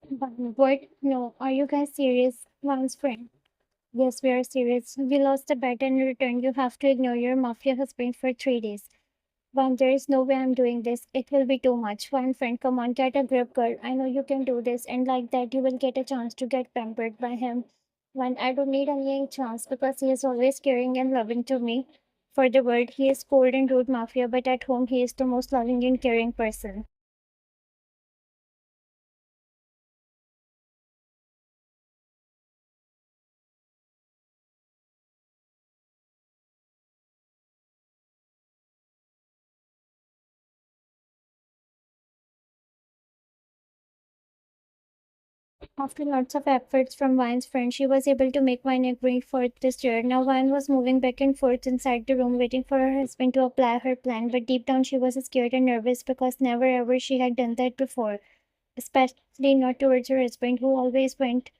But what? No, are you guys serious? One's friend. Yes, we are serious. We lost a bet and in return you have to ignore your mafia husband for 3 days. One, there is no way I'm doing this. It will be too much. One friend, come on, get a grip, girl. I know you can do this, and like that, you will get a chance to get pampered by him. One, I don't need any chance because he is always caring and loving to me. For the world, he is cold and rude mafia, but at home, he is the most loving and caring person. After lots of efforts from Vine's friend, she was able to make Vine agree for this year. Now Vine was moving back and forth inside the room, waiting for her husband to apply her plan, but deep down she was scared and nervous because never ever she had done that before, especially not towards her husband, who always wants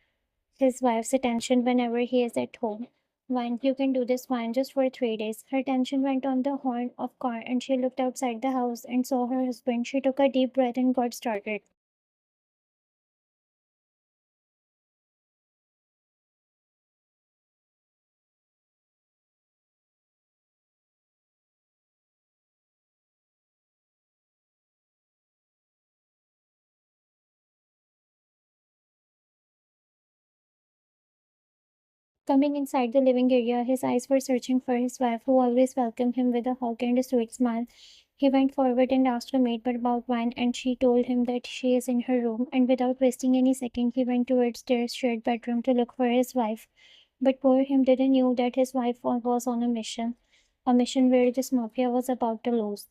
his wife's attention whenever he is at home. Vine, you can do this, Vine, just for 3 days. Her attention went on the horn of car and she looked outside the house and saw her husband. She took a deep breath and got started. Coming inside the living area, his eyes were searching for his wife, who always welcomed him with a hug and a sweet smile. He went forward and asked her maid about wine, and she told him that she is in her room. And without wasting any second, he went towards their shared bedroom to look for his wife. But poor him didn't know that his wife was on a mission where this mafia was about to lose.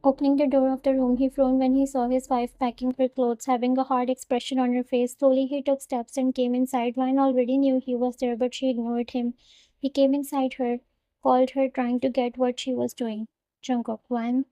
Opening the door of the room, he frowned when he saw his wife packing her clothes, having a hard expression on her face. Slowly, he took steps and came inside. Vine already knew he was there, but she ignored him. He came inside her, called her, trying to get what she was doing. Jungkook, Vine.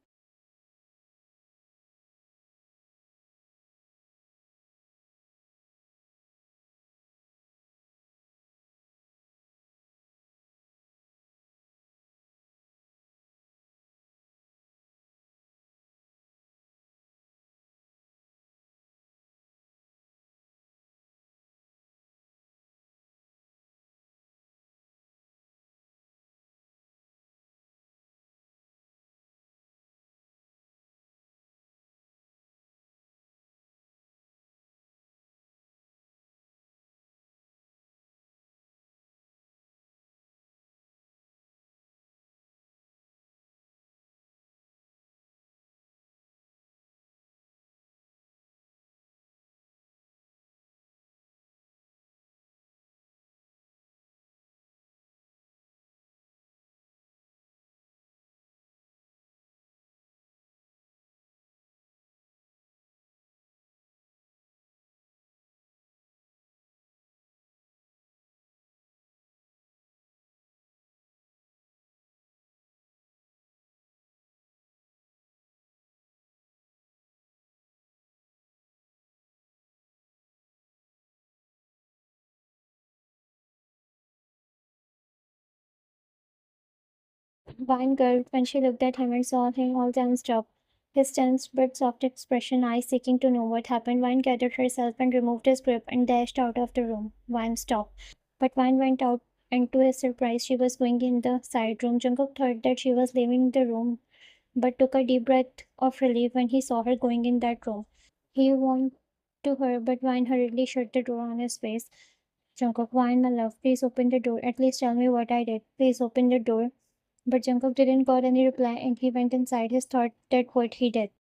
Vine gulped when she looked at him and saw him all tensed up. His tense but soft expression, eyes seeking to know what happened. Vine gathered herself and removed his grip and dashed out of the room. Vine stopped. But Vine went out, and to his surprise, she was going in the side room. Jungkook thought that she was leaving the room, but took a deep breath of relief when he saw her going in that room. He warned to her, but Vine hurriedly shut the door on his face. Jungkook, Vine, my love, please open the door. At least tell me what I did. Please open the door. But Jungkook didn't got any reply and he went inside his thought that what he did.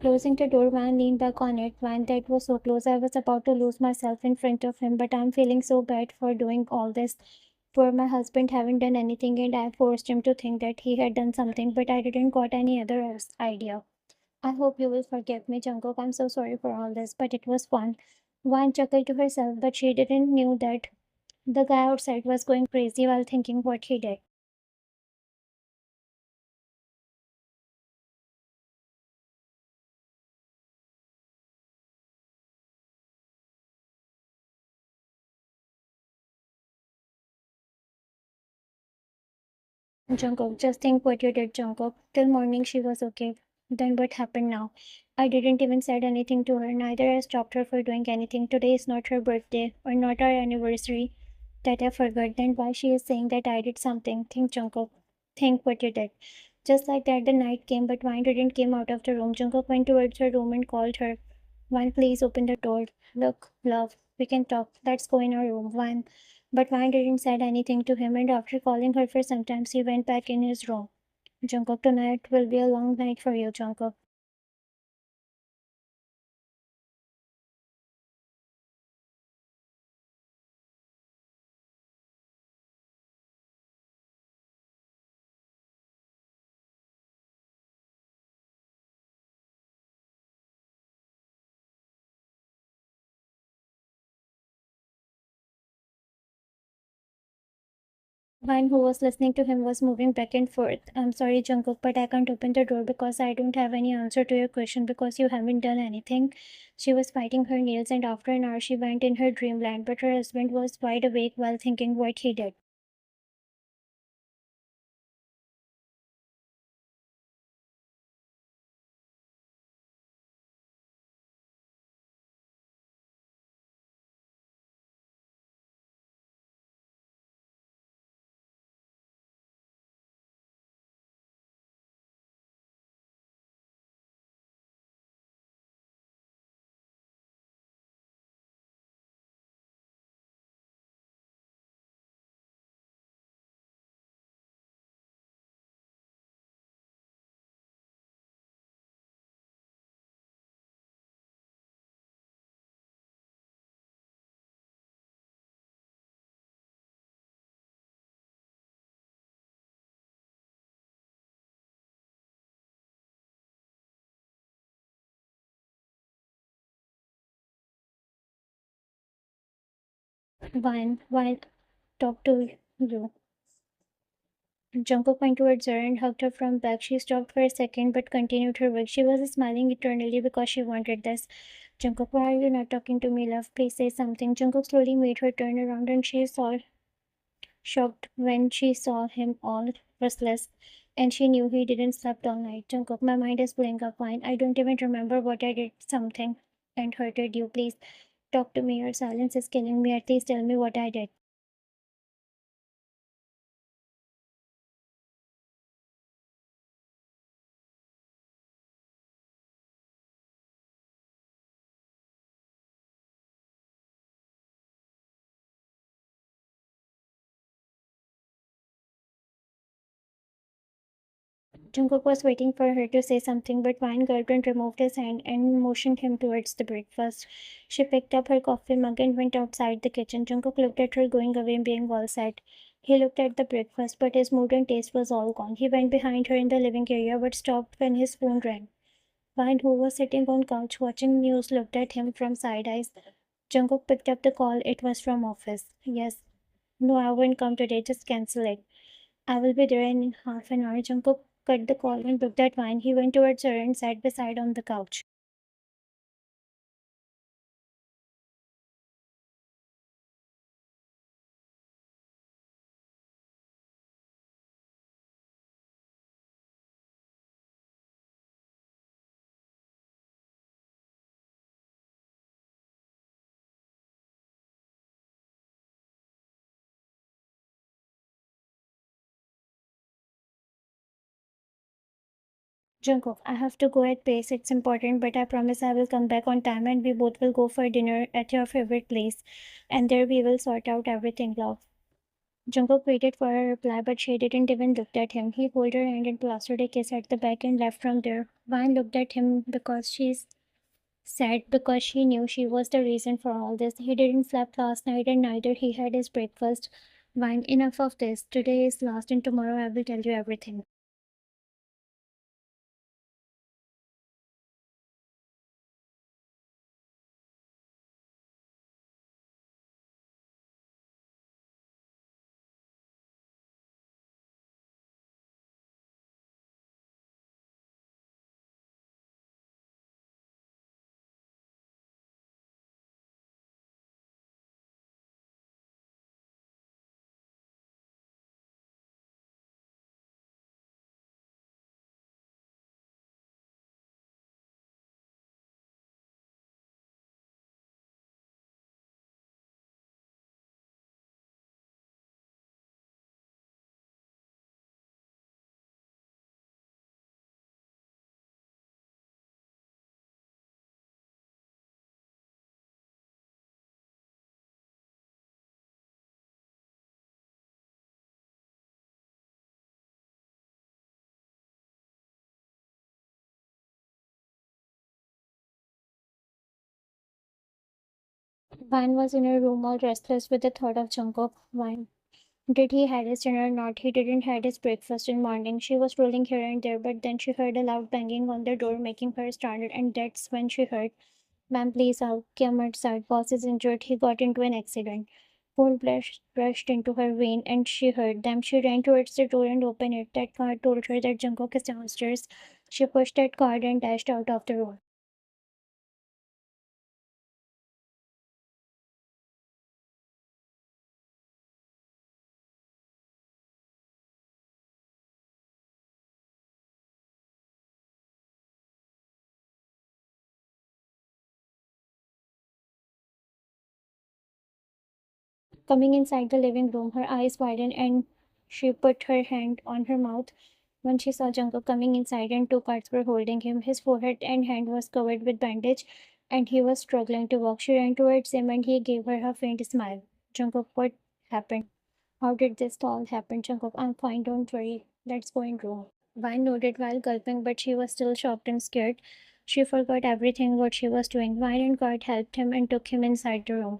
Closing the door, Van leaned back on it. Van, that was so close. I was about to lose myself in front of him, but I'm feeling so bad for doing all this Poor my husband haven't done anything and I forced him to think that he had done something, but I didn't got any other idea. I hope you will forgive me, Jungkook. I'm so sorry for all this, but it was fun. Wan chuckled to herself, but she didn't knew that the guy outside was going crazy while thinking what he did. Jungkook, just think what you did, Jungkook. Till morning she was okay. Then what happened now? I didn't even said anything to her, neither I stopped her for doing anything. Today is not her birthday or not our anniversary that I forgot. Then why she is saying that I did something? Think, Jungkook. Think what you did. Just like that, the night came, but Vine didn't came out of the room. Jungkook went towards her room and called her. Vine, please open the door. Look, love, we can talk. Let's go in our room. Vine. But Vine didn't said anything to him, and after calling her for some time, he went back in his room. Jungkook, tonight will be a long night for you, Jungkook. Vine, who was listening to him, was moving back and forth. I'm sorry, Jungkook, but I can't open the door because I don't have any answer to your question because you haven't done anything. She was biting her nails, and after an hour, she went in her dreamland, but her husband was wide awake while thinking what he did. Vine, talk to you. Jungkook went towards her and hugged her from back. She stopped for a second but continued her work. She was smiling eternally because she wanted this. Jungkook, why are you not talking to me, love? Please say something. Jungkook slowly made her turn around and she saw shocked when she saw him all restless and she knew he didn't sleep all night. Jungkook, my mind is blowing up. Fine. I don't even remember what I did something and hurted you. Please talk to me. Your silence is killing me. At least tell me what I did. Jungkook was waiting for her to say something, but Vine Gerben removed his hand and motioned him towards the breakfast. She picked up her coffee mug and went outside the kitchen. Jungkook looked at her going away, being all sad. He looked at the breakfast, but his mood and taste was all gone. He went behind her in the living area, but stopped when his phone rang. Vine, who was sitting on couch watching news, looked at him from side eyes. Jungkook picked up the call. It was from office. Yes. No, I won't come today. Just cancel it. I will be there in half an hour. Jungkook cut the call and looked at Vine. He went towards her and sat beside on the couch. Jungkook, I have to go at pace. It's important, but I promise I will come back on time and we both will go for dinner at your favorite place. And there we will sort out everything, love. Jungkook waited for her reply, but she didn't even look at him. He pulled her hand and plastered a kiss at the back and left from there. Vine looked at him because she's sad because she knew she was the reason for all this. He didn't sleep last night and neither he had his breakfast. Vine, enough of this. Today is last and tomorrow I will tell you everything. Vine was in her room all restless with the thought of Jungkook. Vine. Did he had his dinner or not? He didn't had his breakfast in morning. She was rolling here and there, but then she heard a loud banging on the door, making her startled, and that's when she heard, "Ma'am, please out. Kiamat side boss is injured. He got into an accident." Cold blood rushed into her vein, and she heard them. She ran towards the door and opened it. That guard told her that Jungkook is downstairs. She pushed that guard and dashed out of the room. Coming inside the living room, her eyes widened and she put her hand on her mouth when she saw Jungkook coming inside and two guards were holding him. His forehead and hand was covered with bandage and he was struggling to walk. She ran towards him and he gave her a faint smile. "Jungkook, what happened? How did this all happen?" "Jungkook, I'm fine, don't worry. Let's go in room." Vine nodded while gulping, but she was still shocked and scared. She forgot everything what she was doing. Vine and guard helped him and took him inside the room.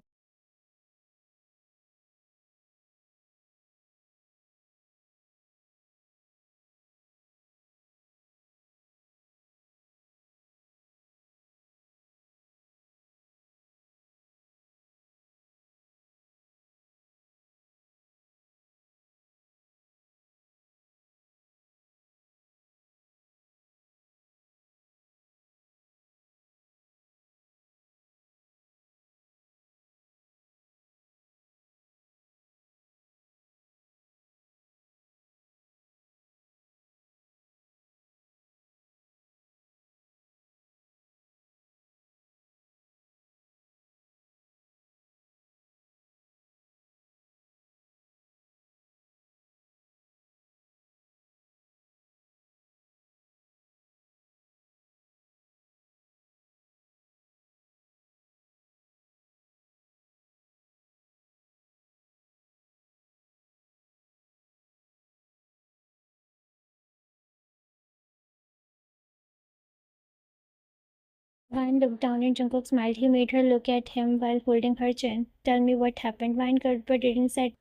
Vine looked down and Jungkook smiled. He made her look at him while holding her chin. "Tell me what happened." Vine could but didn't say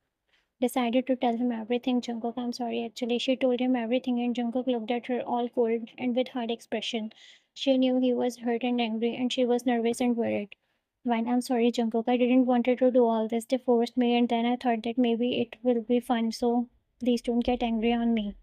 decided to tell him everything. "Jungkook, I'm sorry actually." She told him everything and Jungkook looked at her all cold and with hard expression. She knew he was hurt and angry and she was nervous and worried. "Vine, I'm sorry, Jungkook. I didn't want her to do all this. They forced me and then I thought that maybe it will be fun, so please don't get angry on me."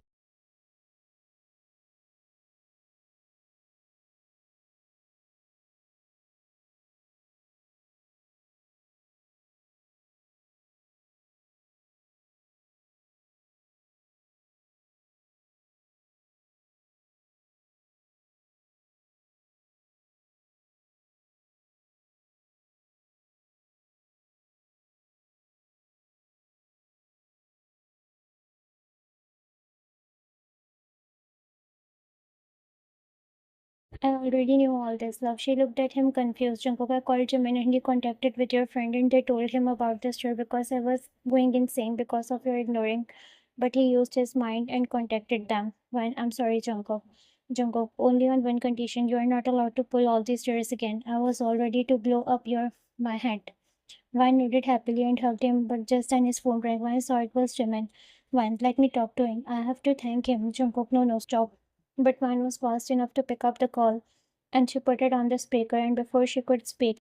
"I already knew all this, love." She looked at him confused. "Jungkook, I called Jimin and he contacted with your friend and they told him about this tour because I was going insane because of your ignoring. But he used his mind and contacted them." "Well, I'm sorry, Jungkook." "Jungkook, only on one condition. You are not allowed to pull all these tours again. I was all ready to blow up my head." Vine nodded happily and hugged him, but just then his phone rang. Vine saw it was Jimin. Vine, let me talk to him. I have to thank him. Jungkook, no, no, stop. But Vine was fast enough to pick up the call, and she put it on the speaker, and before she could speak,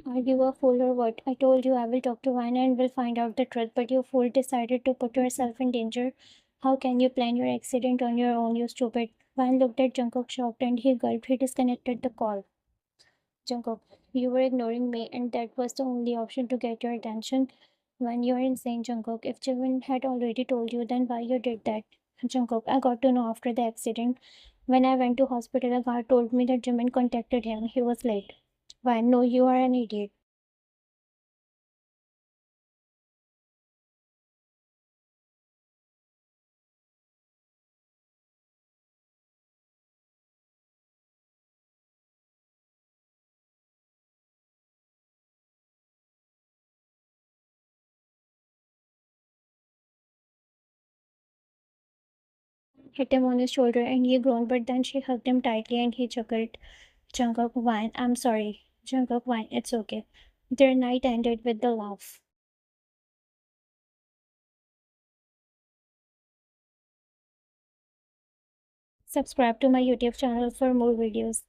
are you a fool or what? I told you I will talk to Vine and will find out the truth, but you fool decided to put yourself in danger. How can you plan your accident on your own, you stupid? Vine looked at Jungkook shocked and he gulped. He disconnected the call. Jungkook, you were ignoring me, and that was the only option to get your attention. When you're insane, Jungkook. If Jimin had already told you, then why you did that? Jungkook, I got to know after the accident. When I went to hospital, a guard told me that Jimin contacted him. He was late. Why? No, you are an idiot. Hit him on his shoulder, and he groaned, but then she hugged him tightly and he chuckled. Jungkook, whine. I'm sorry. Jungkook, whine. It's okay. Their night ended with the laugh. Subscribe to my YouTube channel for more videos.